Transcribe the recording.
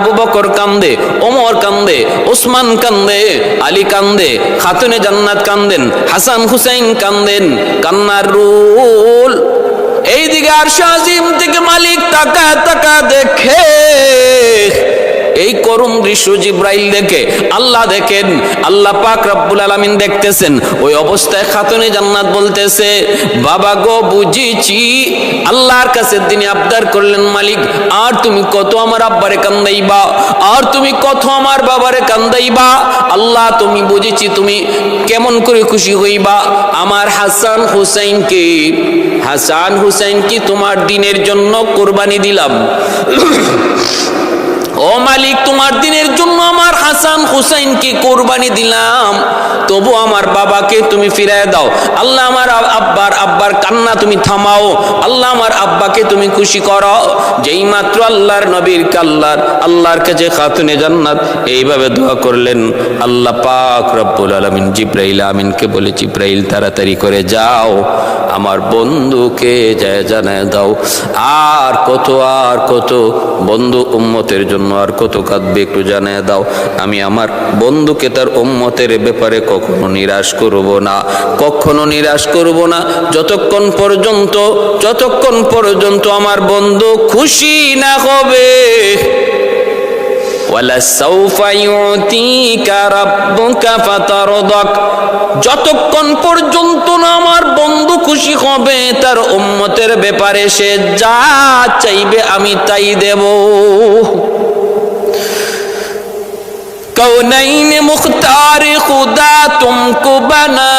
আবু বকর কান্দে, ওমর কান্দে, ওসমান কান্দে, আলী কান্দে, খাতুনে জান্নাত কান্দেন, হাসান হুসাইন কান্দেন, কান্নার রুল। এইদিকে আরশ আজিম থেকে মালিক তাকা তাকা দেখে, এই করুণ দৃশ্য জিব্রাইল দেখে, আল্লাহ দেখেন, আল্লাহ পাক রব্বুল আলামিন দেখতেছেন। ওই অবস্থায় খাতুনে জান্নাত বলতেছে, বাবা গো বুঝেছি। আল্লাহর কাছে তিনি আবদার করলেন, মালিক আর তুমি কত আমার আব্বারে কান্দাইবা, আর তুমি কত আমার বাবারে কান্দাইবা। আল্লাহ তুমি বুঝেছি তুমি কেমন করে খুশি হইবা। আমার হাসান হুসাইনকে তোমার দিনের জন্য কোরবানি দিলাম। ও মালিক, তোমার দিনের জন্য আমার হাসান হুসাইনকে কোরবানি দিলাম, তবু আমার বাবাকে তুমি ফিরায় দাও। আল্লাহ আমার আব্বার কান্না তুমি থামাও। আল্লাহ আমার আব্বাকে তুমি খুশি করো। যেই মাত্র আল্লাহর নবীর আল্লাহর কাছে খাতুনে জান্নাত এইভাবে দোয়া করলেন, আল্লাহ পাক রব্বুল আলামিন জিব্রাইল আমিনকে বলে, জিব্রাইল তাড়াতাড়ি করে যাও, আমার বন্ধুকে জানায় দাও। আর কত বন্ধু উম্মতের জন্য আর কত কাঁদবে একটু জানায় দাও। আমি আমার বন্ধুকে তার উম্মতের ব্যাপারে কখনো নিরাশ করব না, যতক্ষণ পর্যন্ত আমার বন্ধু খুশি না হবে। যতক্ষণ পর্যন্ত না আমার বন্ধু খুশি হবে তার উম্মতের ব্যাপারে, সে যা চাইবে আমি তাই দেব। কৌনাইন মুখতার খুদা তুমকো বানা